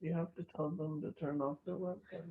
You have to tell them to turn off their webcam.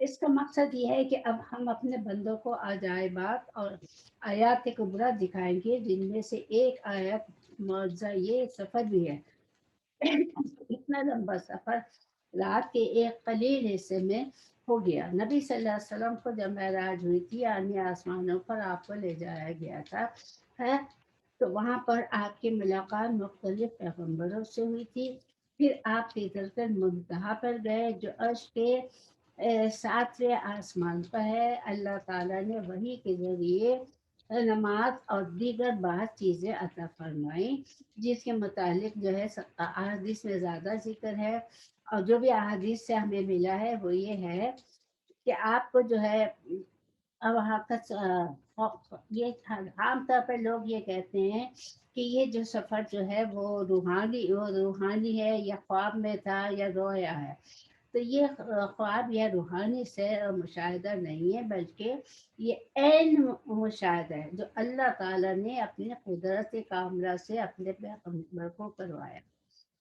اس کا مقصد یہ ہے کہ اب ہم اپنے بندوں کو عجائبات اور آیات کبریٰ دکھائیں گے، جن میں سے ایک آیت معجزہ یہ سفر بھی ہے۔ اتنا لمبا سفر رات کے ایک قلیل حصے میں ہو گیا۔ نبی صلی اللہ علیہ وسلم کو جب معراج ہوئی تھی، یعنی آسمانوں پر آپ کو لے جایا گیا تھا ہے، تو وہاں پر آپ کی ملاقات مختلف پیغمبروں سے ہوئی تھی۔ پھر آپ سدرۃ المنتہا پر گئے، جو عرش کے 7ویں آسمان پر ہے۔ اللہ تعالیٰ نے وحی کے ذریعے نماز اور دیگر بعض چیزیں عطا فرمائیں، جس کے متعلق جو ہے احادیث میں زیادہ ذکر ہے، اور جو بھی احادیث سے ہمیں ملا ہے وہ یہ ہے کہ آپ کو جو ہے وہاں کا یہ عام طور پر لوگ یہ کہتے ہیں کہ یہ جو سفر جو ہے وہ روحانی ہے، یا خواب میں تھا یا رویا ہے۔ تو یہ خواب یا روحانی سیر اور مشاہدہ نہیں ہے، بلکہ یہ عین مشاہدہ ہے جو اللہ تعالیٰ نے اپنی قدرت کاملہ سے اپنے پیغمبر کو کروایا۔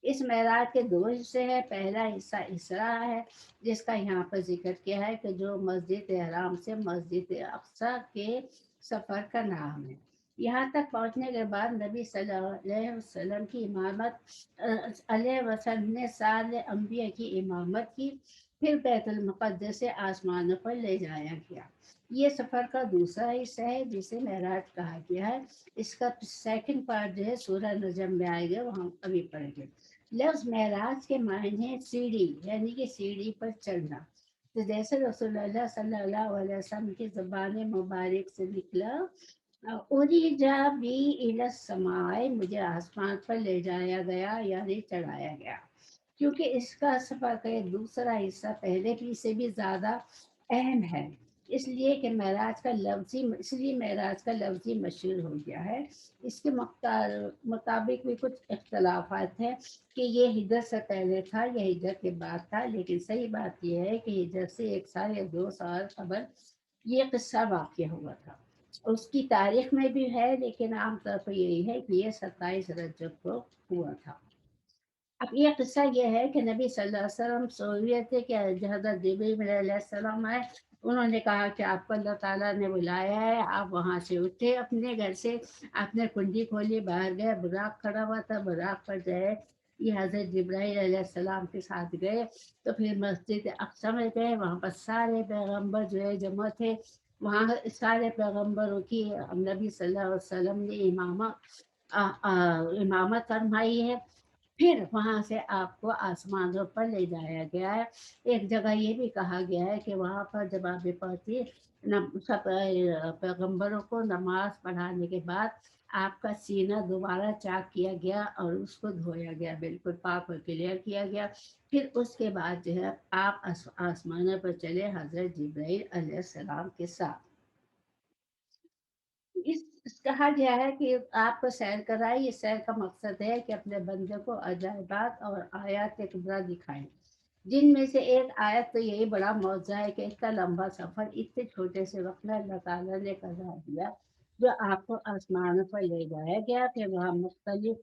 اس معراج کے 2 حصے ہیں۔ پہلا حصہ اسراء ہے، جس کا یہاں پر ذکر کیا ہے کہ جو مسجد حرام سے مسجد اقصی کے سفر کا نام ہے۔ یہاں تک پہنچنے کے بعد نبی صلی اللہ علیہ وسلم کی امامت علیہ وسلم نے سارے انبیاء کی امامت کی، پھر بیت المقدس سے آسمانوں پر لے جایا گیا۔ یہ سفر کا دوسرا حصہ ہے جسے معراج کہا گیا ہے۔ اس کا سیکنڈ پارٹ جو ہے سورہ نجم میں آئے گا، وہ ہم ابھی پڑھیں گے۔ لفظ معراج کے معنی ہے سیڑھی، یعنی کہ سیڑھی پر چڑھنا۔ تو جیسے رسول اللہ صلی اللہ علیہ وسلم کی زبان مبارک سے نکلا، اُرِجَ بِی اِلی السَّمَاءِ، مجھے آسمان پر لے جایا گیا، یعنی چڑھایا گیا، کیونکہ اس کا سفر کا دوسرا حصہ پہلے بھی سے بھی زیادہ اہم ہے، اس لیے کہ معراج کا لفظی مشہور ہو گیا ہے۔ اس کے مطابق بھی کچھ اختلافات ہیں کہ یہ ہجرت سے پہلے تھا یا ہجرت کے بعد تھا، لیکن صحیح بات یہ ہے کہ ہجرت سے 1 سال یا 2 سال قبل یہ قصہ واقع ہوا تھا۔ اس کی تاریخ میں بھی ہے، لیکن عام طور پر یہی ہے کہ یہ 27 رجب کو ہوا تھا۔ اب یہ قصہ یہ ہے کہ نبی صلی اللہ علیہ وسلم سوئے تھے کہ حضرت جبریل علیہ السلام آئے، انہوں نے کہا کہ آپ کو اللہ تعالیٰ نے بلایا ہے۔ آپ وہاں سے اٹھے اپنے گھر سے، آپ نے کنڈی کھولی، باہر گئے، براق کھڑا ہوا تھا، براق پر جو ہے یہ حضرت جبرائیل علیہ السلام کے ساتھ گئے، تو پھر مسجد اقصی میں گئے، وہاں پر سارے پیغمبر جو ہے جمع تھے، وہاں سارے پیغمبروں کی نبی صلی اللہ علیہ وسلم نے امامت فرمائی ہے۔ پھر وہاں سے آپ کو آسمانوں پر لے جایا گیا ہے۔ ایک جگہ یہ بھی کہا گیا ہے کہ وہاں پر جب آپ پہنچی، سب پیغمبروں کو نماز پڑھانے کے بعد آپ کا سینہ دوبارہ چاک کیا گیا اور اس کو دھویا گیا، بالکل پاک اور کلیئر کیا گیا۔ پھر اس کے بعد جو ہے آپ آسمانوں پر چلے حضرت جبرائیل علیہ السلام کے ساتھ۔ اس کہا گیا ہے کہ آپ کو سیر کرائے، یہ سیر کا مقصد ہے کہ اپنے بندے کو عجائبات اور آیات کبریٰ دکھائیں، جن میں سے ایک آیت تو یہی بڑا معجزہ ہے کہ اتنا لمبا سفر اتنے چھوٹے سے وقت میں اللہ تعالیٰ نے کرا دیا، جو آپ کو آسمانوں پر لے جایا گیا۔ پھر وہاں مختلف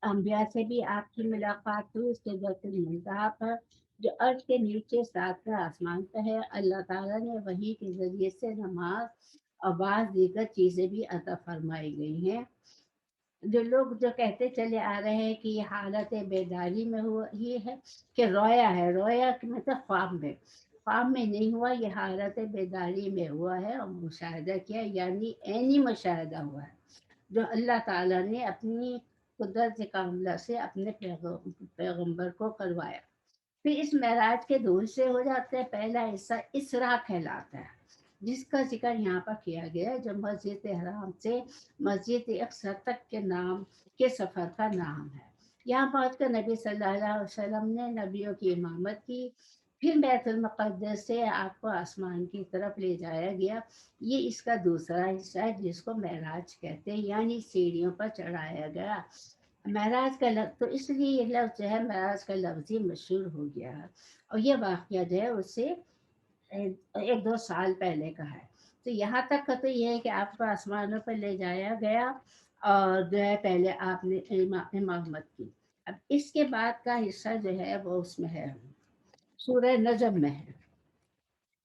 انبیاء سے بھی آپ کی ملاقات ہوئی، سدرۃ المنتہا پر، جو عرش کے نیچے 7ویں آسمان پہ ہے۔ اللہ تعالیٰ نے وحی کے ذریعے سے نماز اور بعض دیگر چیزیں بھی عطا فرمائی گئی ہیں۔ جو لوگ جو کہتے چلے آ رہے ہیں کہ یہ حالت بیداری میں ہوا، یہ ہے کہ رویا ہے، رویا کہ مطلب خواب میں نہیں ہوا، یہ حالت بیداری میں ہوا ہے اور مشاہدہ کیا، یعنی عینی مشاہدہ ہوا ہے، جو اللہ تعالیٰ نے اپنی قدرت کاملہ سے اپنے پیغمبر کو کروایا۔ پھر اس معراج کے 2 حصے ہو جاتے ہیں۔ پہلا حصہ اسراء کہلاتا ہے، جس کا ذکر یہاں پر کیا گیا ہے، جو مسجد حرام سے مسجد اقصی تک کے سفر کا نام ہے۔ یہاں پہنچ کر نبی صلی اللہ علیہ وسلم نے نبیوں کی امامت کی، پھر بیت المقدس سے آپ کو آسمان کی طرف لے جایا گیا۔ یہ اس کا دوسرا حصہ ہے جس کو معراج کہتے ہیں، یعنی سیڑھیوں پر چڑھایا گیا۔ معراج کا لفظ تو اس لیے یہ لفظ جو ہے معراج کا لفظ ہی مشہور ہو گیا ہے، اور یہ واقعہ جو ہے اس سے 1-2 سال پہلے کا ہے۔ تو یہاں تک کا تو یہ ہے کہ آپ کو آسمانوں پر لے جایا گیا اور جو ہے پہلے آپ نے امامت کی۔ اب اس کے بعد کا حصہ جو ہے وہ اس میں ہے، سورہ نجم میں ہے۔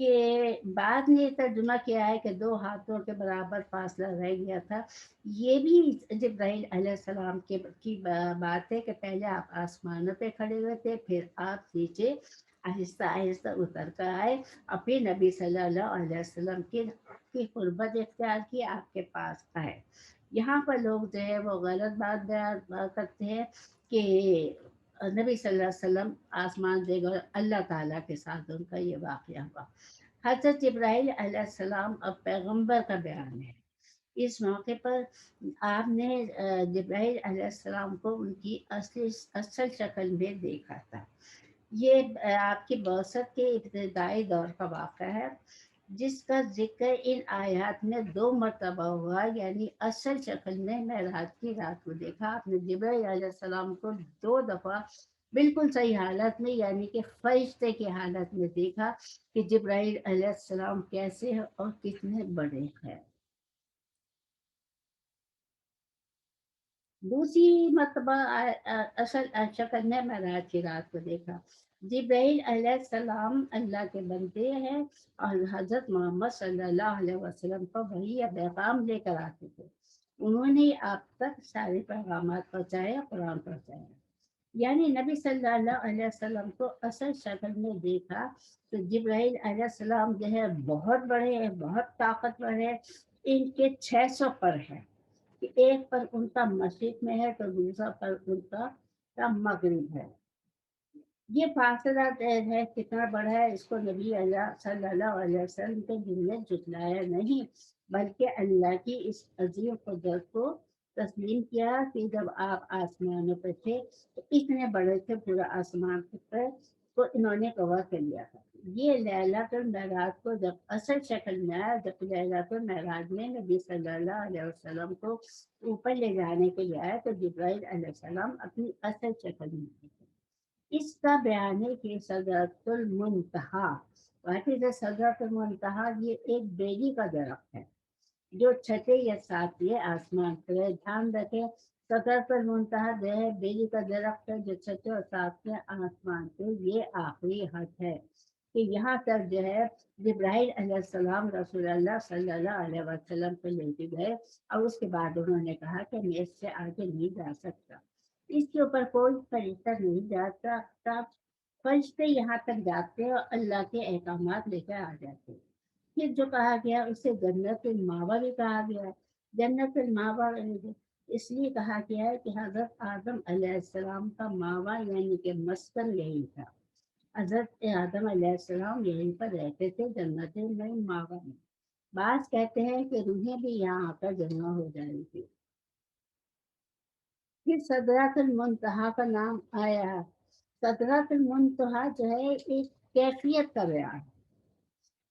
کہ بعد نے ترجمہ کیا ہے کہ 2 ہاتھوں کے برابر فاصلہ رہ گیا تھا. یہ بھی جبرائیل علیہ السلام کی بات ہے کہ پہلے آپ آسمانوں پہ کھڑے ہوئے تھے، پھر آپ نیچے آہستہ آہستہ اتر کر آئے اور پھر نبی صلی اللہ علیہ وسلم کی قربت اختیار کی، آپ کے پاس آئے. یہاں پر لوگ جو ہے وہ غلط بات بیان کرتے ہیں کہ نبی صلی اللہ علیہ وسلم آسمان دے گئے، اللہ تعالیٰ کے ساتھ ان کا یہ واقعہ ہوا. حضرت جبرائیل علیہ السلام اب پیغمبر کا بیان ہے. اس موقع پر آپ نے جبرائیل علیہ السلام کو ان کی اصل شکل میں دیکھا تھا. یہ آپ کی بعثت کے ابتدائی دور کا واقعہ ہے، جس کا ذکر ان آیات میں 2 مرتبہ ہوا. یعنی اصل شکل میں معراج کی رات کو دیکھا آپ نے جبرائیل علیہ السلام کو 2 دفعہ بالکل صحیح حالت میں، یعنی کہ فرشتے کی حالت میں دیکھا کہ جبرائیل علیہ السلام کیسے ہیں اور کتنے بڑے ہیں. دوسری مرتبہ اصل شکل میں معراج کی رات کو دیکھا. جبرائیل علیہ السلام اللہ کے بندے ہیں اور حضرت محمد صلی اللہ علیہ وسلم کو وحی یا پیغام لے کر آتے تھے. انہوں نے آپ تک سارے پیغامات پہنچائے، قرآن پہنچایا. یعنی نبی صلی اللہ علیہ وسلم کو اصل شکل میں دیکھا تو جبرائیل علیہ السلام جو ہے بہت بڑے ہیں، بہت طاقتور ہے. ان کے 600 پر ہے کہ ایک پر ان کا مشرق میں ہے تو دوسرا پر ان کا مغرب ہے. یہ فاصلہ ہے کتنا بڑا ہے، اس کو نبی اللہ صلی اللہ علیہ وسلم کے دل میں جھٹلایا نہیں، بلکہ اللہ کی اس عظیم قدرت کو تسلیم کیا کہ جب آپ آسمانوں پہ تھے تو اتنے بڑے تھے پورا آسمان پہ، تو انہوں نے کور کر لیا تھا. یہ لیلۃ المعراج کو جب اصل شکل میں آیا، جب لیلۃ المعراج میں نبی صلی اللہ علیہ وسلم کو اوپر لے جانے کے لیے آیا تو جبرائیل علیہ السلام اپنی اصل شکل میں تھے. اس کا بیان ہے کہ سدرۃ المنتہا، واقعی سدرۃ المنتہا یہ ایک بیری کا درخت ہے جو 6 یا 7 آسمان پر ہے. دھیان رکھیں، سدرۃ المنتہا جو ہے بیری کا درخت ہے جو 6 اور 7 آسمان پہ، یہ آخری حد ہے کہ یہاں تک جو ہے جبرائیل علیہ السلام رسول اللہ صلی اللہ علیہ وسلم کو لے کے گئے اور اس کے بعد انہوں نے کہا کہ میں اس سے آگے نہیں جا سکتا، اس کے اوپر کوئی فرشتہ نہیں جاتا. فرشتے یہاں تک جاتے اور اللہ کے احکامات لے کر آ جاتے. پھر جو کہا گیا اسے جنت الماوا بھی کہا گیا. جنت الماوا اس لیے کہا گیا ہے کہ حضرت آدم علیہ السلام کا ماوا یعنی کہ مسکن یہی تھا. حضرت آدم علیہ السلام یہیں پر رہتے تھے جنت الماوا میں. بعض کہتے ہیں کہ روحیں بھی یہاں آ کر جمع ہو جائیں گی. پھر سدرۃ المنتہا کا نام آیا. سدرۃ المنتہا جو ہے ایک کیفیت کا بیان ہے.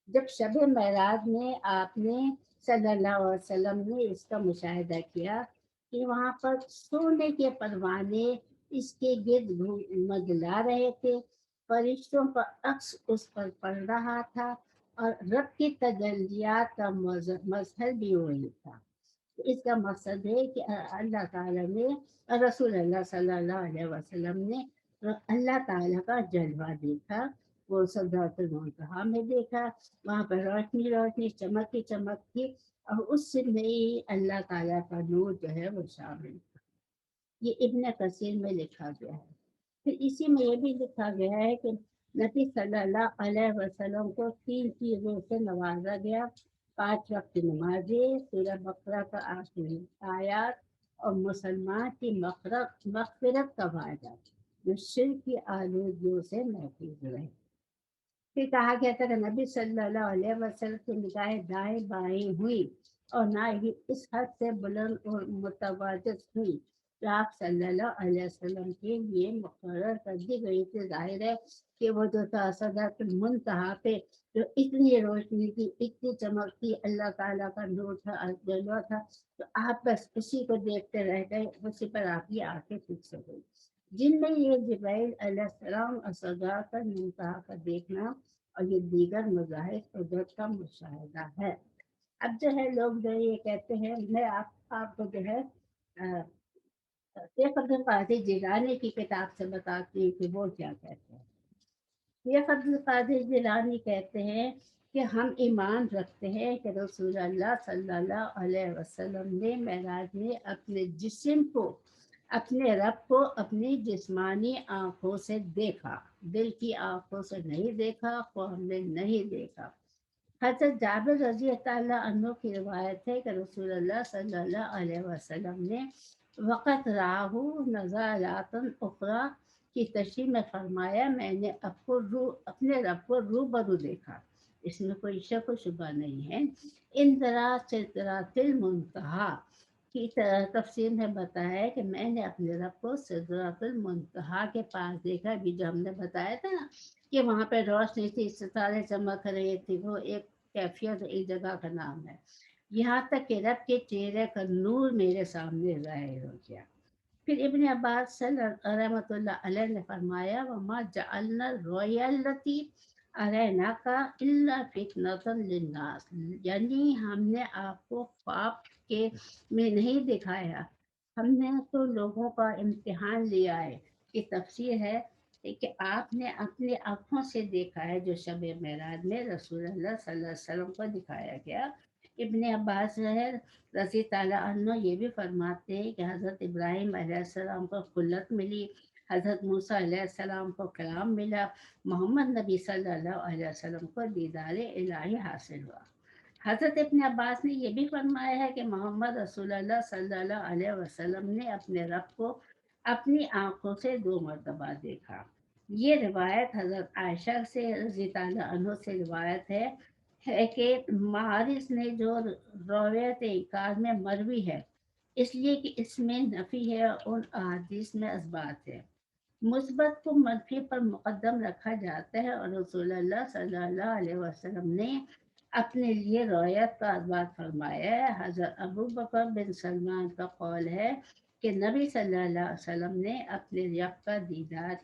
جب شب معراج میں آپ نے صلی اللہ علیہ وسلم نے اس کا مشاہدہ کیا کہ وہاں پر سونے کے پروانے اس کے گرد مدلا رہے تھے، فرشتوں کا عکس اس پر پڑ رہا تھا اور رب کی تجلیات کا مظہر بھی وہی تھا. اس کا مقصد ہے کہ اللہ تعالیٰ نے رسول اللہ صلی اللہ علیہ وسلم نے اللہ تعالیٰ کا جلوہ دیکھا. وہ سدرۃ المنتہا میں دیکھا، وہاں پر روشنی روشنی چمک کی چمک تھی اور اس میں ہی اللہ تعالیٰ کا نور جو ہے وہ شامل تھا. یہ ابن کثیر میں لکھا گیا ہے. پھر اسی میں یہ بھی لکھا گیا ہے کہ نبی صلی اللہ علیہ وسلم کو 3 چیزوں سے نوازا گیا: 5 وقت نمازیں، سورہ بقرہ کا آخری آیات اور مسلمان کی مغفرت کا وعدہ جو شرک کی آلودگیوں سے محفوظ رہے. پھر کہا گیا تھا کہ نبی صلی اللہ علیہ وسلم کی نگاہیں دائیں بائیں ہوئی اور نہ ہی اس حد سے بلند اور متوازن ہوئی کہ آپ صلی اللہ علیہ وسلم کے لیے مقرر کر دی گئی تھی. ظاہر ہے کہ وہ جو تھا سدرۃ المنتہا پہ جو اتنی روشنی تھی، اتنی چمک تھی، اللہ تعالیٰ کا نور تھا، جلوہ تھا، تو آپ بس اسی کو دیکھتے رہ گئے، اسی پر آپ کی آنکھیں فکس ہو گئی. جن میں یہ جبرائیل علیہ السلام اور سدرۃ المنتہا کا دیکھنا اور یہ دیگر مظاہر قدرت کا مشاہدہ ہے. اب جو ہے لوگ جو یہ کہتے ہیں، میں آپ کو جو ہے شیخ عبد القادر جیلانی کی کتاب سے بتاتی ہوں کہ وہ کیا کہتے ہیں. شیخ عبد القادر جیلانی کہتے ہیں کہ ہم ایمان رکھتے ہیں کہ رسول اللہ صلی اللہ علیہ وسلم نے معراج میں اپنے جسم کو، اپنے رب کو اپنی جسمانی آنکھوں سے دیکھا، دل کی آنکھوں سے نہیں دیکھا، قوم نے نہیں دیکھا۔ حضرت جابر رضی اللہ عنہ کی روایت ہے کہ رسول اللہ صلی اللہ علیہ وسلم نے وقت راہو نزالات اخرى کی تشریح میں فرمایا، میں نے اپنے رب کو روبرو دیکھا، اس میں کوئی شک و شبہ نہیں ہے۔ اندرا سدرۃ المنتہا کی تفسیر میں بتایا ہے کہ میں نے اپنے رب کو سدرۃ المنتہا کے پاس دیکھا، بھی جو ہم نے بتایا تھا نا کہ وہاں پہ روشنی تھی، ستارے چمک رہے تھے، وہ ایک کیفیت، ایک جگہ کا نام ہے۔ یہاں تک کہ رب کے چہرے کا نور میرے سامنے ظاہر ہو گیا۔ پھر ابن عباس رحمۃ اللہ علیہ نے فرمایا، وما جعلنا الرؤیا التي اریناک الا فتنۃ للناس، یعنی ہم نے آپ کو خواب کے میں نہیں دکھایا، ہم نے تو لوگوں کا امتحان لیا ہے۔ یہ تفسیر ہے کہ آپ نے اپنی آنکھوں سے دیکھا ہے جو شب معراج میں رسول اللہ صلی اللہ علیہ وسلم کو دکھایا گیا۔ ابن عباس رضی تعالیٰ عنہ یہ بھی فرماتے ہیں کہ حضرت ابراہیم علیہ السلام کو خلت ملی، حضرت موسیٰ علیہ السلام کو کلام ملا، محمد نبی صلی اللہ علیہ وسلم کو دیدار الہی حاصل ہوا۔ حضرت ابن عباس نے یہ بھی فرمایا ہے کہ محمد رسول اللہ صلی اللہ علیہ وسلم نے اپنے رب کو اپنی آنکھوں سے 2 مرتبہ دیکھا۔ یہ روایت حضرت عائشہ سے رضی تعالیٰ عنہ سے روایت ہے کہ معارض نے جو روایت انکار میں مروی ہے، اس لیے کہ اس میں نفی ہے، ان احادیث میں اثبات ہے۔ مثبت کو منفی پر مقدم رکھا جاتا ہے، اور رسول اللہ صلی اللہ علیہ وسلم نے اپنے لیے روایت کا اثبات فرمایا ہے۔ حضرت ابو بکر بن سلمان کا قول ہے کہ نبی صلی اللہ علیہ وسلم نے اپنے رب کا دیدار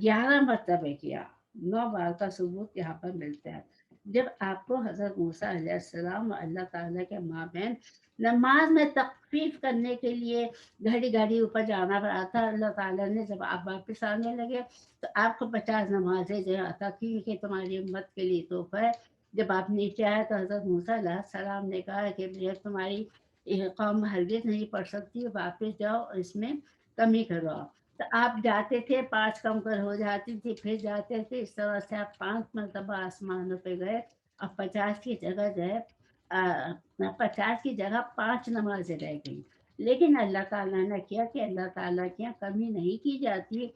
11 مرتبہ کیا، 9 بار کا ثبوت یہاں پر ملتا ہے۔ جب آپ کو حضرت موسیٰ علیہ السلام اور اللہ تعالیٰ کے مابین نماز میں تخفیف کرنے کے لیے گھڑی گھڑی اوپر جانا پڑا تھا، اللہ تعالیٰ نے جب آپ واپس آنے لگے تو آپ کو 50 نمازیں جو ہے عطا کی کہ تمہاری امت کے لیے تحفہ ہے۔ جب آپ نیچے آئے تو حضرت موسیٰ علیہ السلام نے کہا کہ تمہاری قوم ہرگز نہیں پڑھ سکتی، واپس جاؤ اور اس میں کمی کرو۔ تو آپ جاتے تھے 5 کم کر ہو جاتی تھی، پھر جاتے تھے، اس طرح سے آپ 5 مرتبہ آسمانوں پہ گئے، اور 50 کی جگہ جو ہے 50 کی جگہ 5 نمازیں رہ گئی۔ لیکن اللہ تعالیٰ نے کیا کہ اللہ تعالیٰ کی کمی نہیں کی جاتی،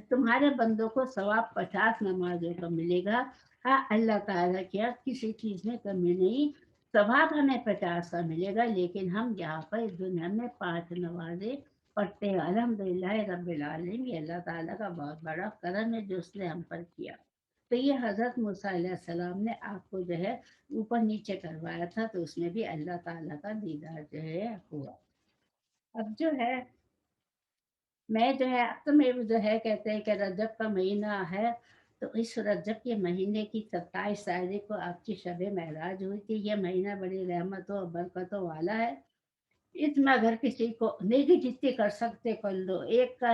تمہارے بندوں کو ثواب 50 نمازوں کا ملے گا۔ ہاں، اللہ تعالیٰ کیا کسی چیز میں کمی نہیں، ثواب ہمیں 50 کا ملے گا، لیکن ہم یہاں پر اس دنیا میں 5 نمازیں پڑھتے ہیں۔ الحمدللہ رب العالمین، یہ اللہ تعالیٰ کا بہت بڑا کرم ہے جو اس نے ہم پر کیا۔ تو یہ حضرت موسیٰ علیہ السلام نے آپ کو جو ہے اوپر نیچے کروایا تھا، تو اس میں بھی اللہ تعالیٰ کا دیدار جو ہے ہوا۔ اب جو ہے میں جو ہے اب تو میرے جو ہے کہتے ہیں کہ رجب کا مہینہ ہے، تو اس رجب کے مہینے کی 27 تاریخ کو آپ کی شب معراج ہوئی تھی۔ یہ مہینہ بڑی رحمتوں اور برکتوں والا ہے۔ اس میں اگر کسی کو نیکی جتنی کر سکتے کر لو، 1 کا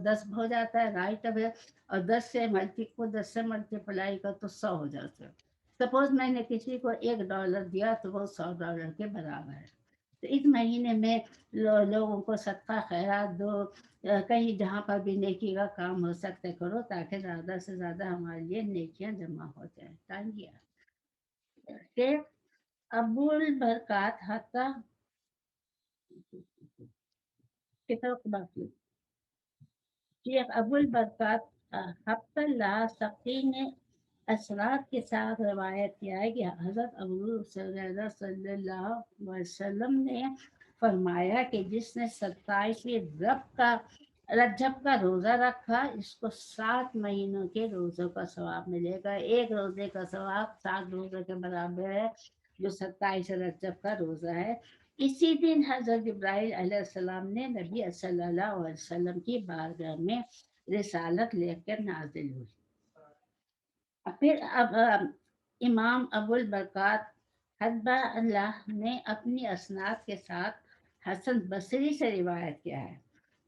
10 ہو جاتا ہے، رائٹ ہے، اور 10 سے ملٹیپلائی کر تو 100 ہو جاتا ہے۔ سپوز میں نے کسی کو $1 دیا تو وہ $100 کے برابر ہے۔ تو اس مہینے میں لوگوں کو صدقہ خیرات دو، کہیں جہاں پر بھی نیکی کا کام ہو سکتا ہے کرو، تاکہ زیادہ سے زیادہ ہمارے لیے نیکیاں جمع ہو جائیں۔ کہ ابو البرکات حتی باقی شیخ ابو البرکات حفظ اللہ سقی نے اثرات کے ساتھ روایت کیا ہے کہ حضرت ابو صلی اللہ علیہ وسلم نے فرمایا کہ جس نے 27 رجب کا روزہ رکھا، اس کو 7 مہینوں کے روزوں کا ثواب ملے گا۔ 1 روزے کا ثواب 7 روزوں کے برابر ہے، جو 27 رجب کا روزہ ہے۔ اسی دن حضرت جبرائیل علیہ السلام نے نبی صلی اللہ علیہ وسلم کی بارگاہ میں رسالت لے کر نازل ہوئی۔ پھر اب امام ابو البرکات حبہ اللہ نے اپنی اسناد کے ساتھ حسن بصری سے روایت کیا ہے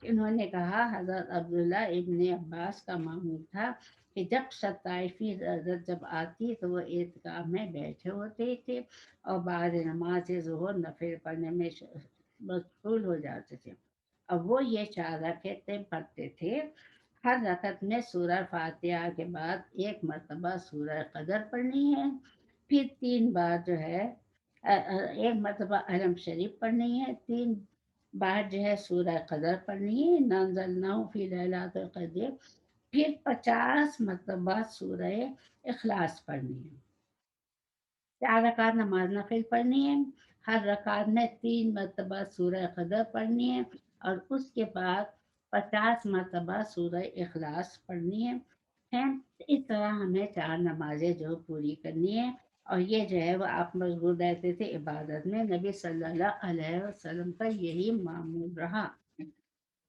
انہوں نے کہا حضرت عبداللہ ابن عباس کا معمول تھا کہ جب 27ویں رجب آتی تو وہ اعتکاف میں بیٹھے ہوتے تھے اور بعد نماز ظہر نفل پڑھنے میں مشغول ہو جاتے تھے۔ اب وہ یہ 4 رکعتیں پڑھتے تھے، ہر رکعت میں سورہ فاتحہ کے بعد ایک مرتبہ سورہ قدر پڑھنی ہے، پھر 3 بار جو ہے ایک مرتبہ علم شریف پڑھنی ہے، 3 بار جو ہے سورہ قدر پڑھنی ہے، نازلناہ فی لیلۃ القدر، پھر 50 مرتبہ سورہ اخلاص پڑھنی ہے۔ 4 رکعت نماز نفل پڑھنی ہے، ہر رکعت میں 3 مرتبہ سورہ قدر پڑھنی ہے اور اس کے بعد 50 مرتبہ سورہ اخلاص پڑھنی ہے۔ اس طرح ہمیں 4 نمازیں جو پوری کرنی ہے، اور یہ جو ہے وہ آپ مشغول رہتے تھے عبادت میں۔ نبی صلی اللہ علیہ وسلم کا یہی معمول رہا۔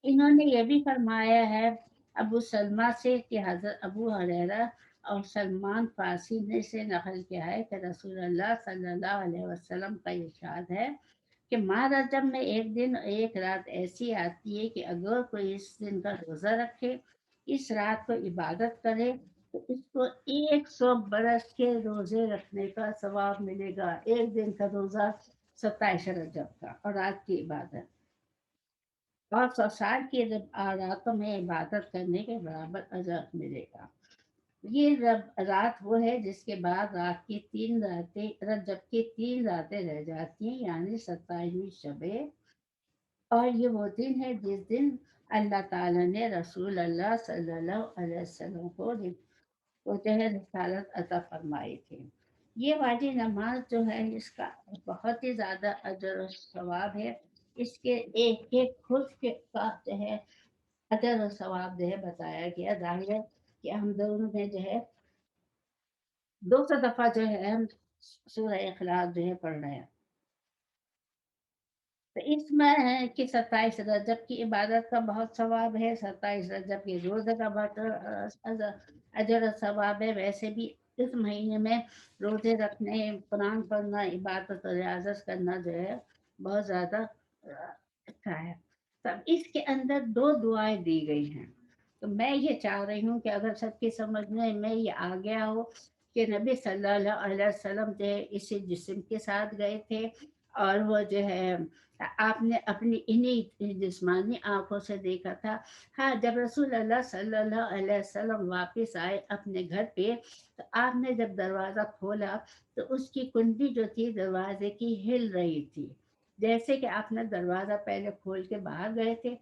انہوں نے یہ بھی فرمایا ہے ابو سلمہ سے کہ حضرت ابو ہریرہ اور سلمان فارسی نے سے نقل کیا ہے کہ رسول اللہ صلی اللہ علیہ وسلم کا ارشاد ہے کہ ماہ رجب میں ایک دن اور ایک رات ایسی آتی ہے کہ اگر کوئی اس دن کا روزہ رکھے، اس رات کو عبادت کرے، تو اس کو 100 برس کے روزے رکھنے کا ثواب ملے گا۔ ایک دن کا روزہ 27 رجب کا اور رات کی عبادت، اور 100 سال کی راتوں میں عبادت کرنے کے برابر اجر ملے گا۔ یہ رات وہ ہے جس کے بعد رات کی 3 راتیں، رجب کی 3 راتیں رہ جاتی ہیں، یعنی 27ویں شب، اور یہ وہ دن ہے جس دن اللہ تعالیٰ نے رسول اللہ صلی اللہ علیہ وسلم کو جو ہے رسالت عطا فرمائی تھی۔ یہ واجب نماز جو ہے اس کا بہت ہی زیادہ اجر و ثواب ہے، اس کے ایک ایک خود کے کا جو ہے اجر و ثواب جو ہے بتایا گیا۔ ظاہر ہے کہ ہم دونوں میں جو ہے 200 دفعہ جو ہے ہم سورہ اخلاص جو ہے پڑھ رہے ہیں، تو اس میں ہے کہ 27 رجب کی عبادت کا بہت ثواب ہے، 27 رجب کے روزے کا بہت اجر و ثواب ہے۔ ویسے بھی اس مہینے میں روزے رکھنے، قرآن پڑھنا، عبادت و ریاضت کرنا جو ہے بہت زیادہ اچھا ہے۔ تب اس کے اندر 2 دعائیں دی گئی ہیں، تو میں یہ چاہ رہی ہوں کہ اگر سب کی سمجھنے میں یہ آ گیا ہو کہ نبی صلی اللہ علیہ وسلم جو ہے اسی جسم کے ساتھ گئے تھے، اور وہ جو ہے آپ نے اپنی انہی جسمانی آنکھوں سے دیکھا تھا۔ ہاں، جب رسول اللہ صلی اللہ علیہ وسلم واپس آئے اپنے گھر پہ، تو آپ نے جب دروازہ کھولا تو اس کی کنڈی جو تھی دروازے کی ہل رہی تھی، جیسے کہ آپ نے دروازہ پہلے کھول کے باہر گئے تھے،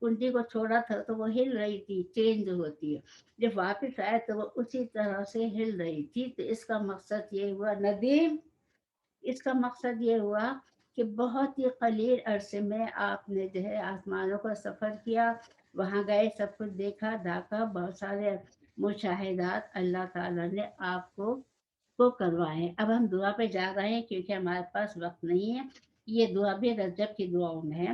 کنڈی کو چھوڑا تھا تو وہ ہل رہی تھی، چینج ہوتی ہے، جب واپس آئے تو وہ اسی طرح سے ہل رہی تھی۔ تو اس کا مقصد یہ ہوا ندیم، اس کا مقصد یہ ہوا کہ بہت ہی قلیل عرصے میں آپ نے جو ہے آسمانوں کا سفر کیا، وہاں گئے، سب کچھ دیکھا دھاکا، بہت سارے مشاہدات اللہ تعالیٰ نے آپ کو کروائے۔ اب ہم دعا پہ جا رہے ہیں کیونکہ ہمارے پاس وقت نہیں ہے۔ یہ دعا بھی رجب کی دعاؤں میں ہے۔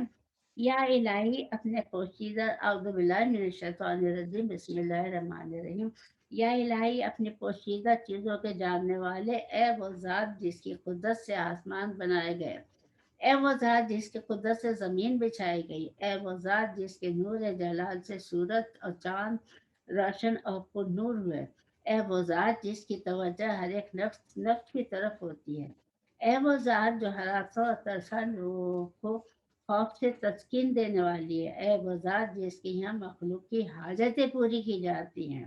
یا الہی اپنے پوشیدہ، اعوذ باللہ من الشیطان الرجیم، بسم اللہ الرحمن الرحیم، یا الہی اپنے پوشیدہ چیزوں کے جاننے والے، اے وہ ذات جس کی قدرت سے آسمان بنائے گئے، اے وہ ذات جس کی قدرت سے زمین بچھائی گئی، اے وہ ذات جس کے نور جلال سے سورج اور چاند روشن اور پر نور ہوئے، اے وہ ذات جس کی توجہ ہر ایک نفس کی طرف ہوتی ہے، اے وہ ذات جو ہراسوں اور ترسان لوگوں کو خوف سے تسکین دینے والی ہے، اے وہ ذات جس کی یہاں مخلوق کی حاجتیں پوری کی جاتی ہیں،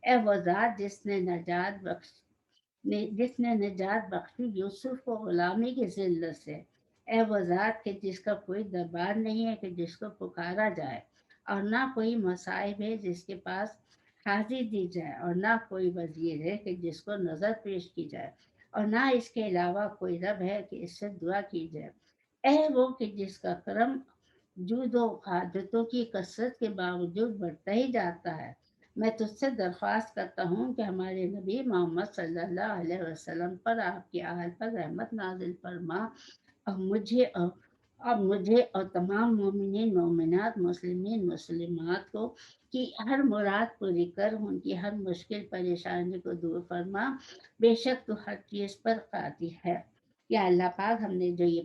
اے وہ ذات جس نے نجات بخشی یوسف کو غلامی کی ذلت سے، اے وہ ذات کہ جس کا کوئی دربار نہیں ہے کہ جس کو پکارا جائے، اور نہ کوئی مصائب ہے جس کے پاس حاضری دی جائے، اور نہ کوئی وزیر ہے کہ جس کو نظر پیش کی جائے، اور نہ اس کے علاوہ کوئی رب ہے کہ اس سے دعا کی جائے، اے وہ کہ جس کا کرم جود و حاجتوں کی کثرت کے باوجود بڑھتا ہی جاتا ہے، میں تجھ سے درخواست کرتا ہوں کہ ہمارے نبی محمد صلی اللہ علیہ وسلم پر، آپ کی آل پر رحمت نازل فرما، اور مجھے اور تمام مومنین مومنات، مسلمین مسلمات کو کی ہر مراد پوری کر، ان کی ہر مشکل پریشانی کو دور فرما، بے شک تو ہر چیز پر قادر ہے۔ یا اللہ پاک ہم نے جو یہ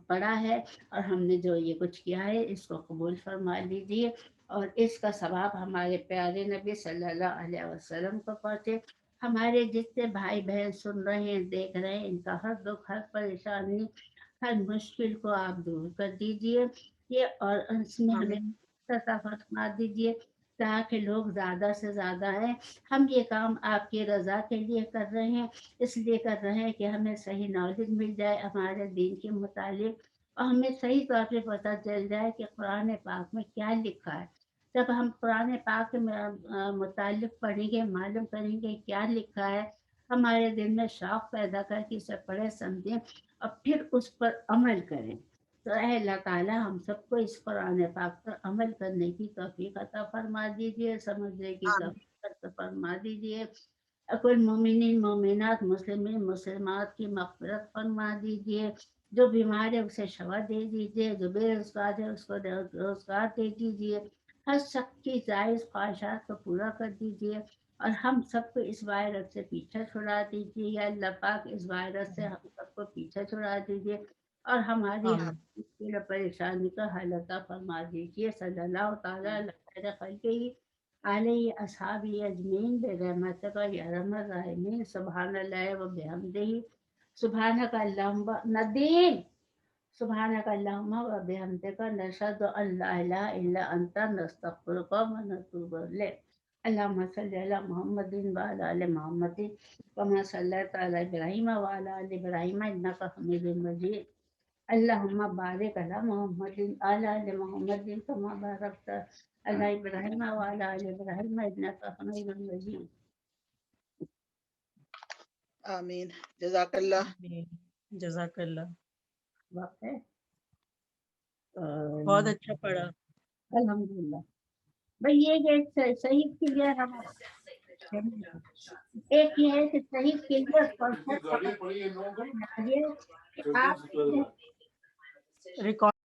پڑھا ہے اور ہم نے جو یہ کچھ کیا ہے اس کو قبول فرما لیجیے اور اس کا ثواب ہمارے پیارے نبی صلی اللہ علیہ وسلم کو پہنچے. ہمارے جتنے بھائی بہن سن رہے ہیں دیکھ رہے ہیں ان کا ہر دکھ ہر پریشانی ہر مشکل کو آپ دور کر دیجیے یہ اور اس میں ہمیں عطا فرما دیجیے تاکہ لوگ زیادہ سے زیادہ ہیں. ہم یہ کام آپ کی رضا کے لیے کر رہے ہیں اس لیے کر رہے ہیں کہ ہمیں صحیح نالج مل جائے ہمارے دین کے متعلق اور ہمیں صحیح طور پہ پتہ چل جائے کہ قرآن پاک میں کیا لکھا ہے. جب ہم قرآن پاک کے متعلق پڑھیں گے معلوم کریں گے کیا لکھا ہے ہمارے دل میں شوق پیدا کر کے اسے پڑھے سمجھیں اور پھر اس پر عمل کریں. تو اے اللہ تعالیٰ ہم سب کو اس قرآن پاک پر عمل کرنے کی توفیق عطا فرما دیجیے سمجھنے کی توفیق عطا فرما دیجیے. کل مومنین مومنات مسلمین مسلمات کی مغفرت فرما دیجیے. جو بیمار ہے اسے شفا دے دیجیے. جو بے روزگار ہے اس کو روزگار دے دیجیے. ہر شخص کی جائز خواہشات کو پورا کر دیجیے اور ہم سب کو اس وائرس سے پیچھے چھڑا دیجیے. یا اللہ پاک اس وائرس سے ہم سب کو پیچھے چھڑا دیجیے اور ہماری ہر مشکل پریشانی کا حل عطا فرما دیجیے. صلی اللہ تعالیٰ علی خیر خلقہ علیہ اصحابہ اجمعین برحمتک یا ارحم الراحمین. سبحان اللہ و بحمدہ سبحانک اللہم ندیم سبحانک اللہم و بحمدک نشہد ان لا الہ الا انت نستغفرک و نتوب الیک. اللہم صلی علی محمد وعلی آل محمد کما صلیت علی ابراہیم وعلی آل ابراہیم انک حمید مجید. اللہم بارک علی محمد وعلی آل محمد کما بارکت علی ابراہیم وعلی آل ابراہیم انک حمید مجید. آمین. جزاک اللہ. جزاک اللہ. وقت ہے بہت اچھا پڑھا. الحمدللہ. بھئی یہ صحیح کلیئر ہم ایک یہ ہے کہ صحیح کلیئر ریکارڈ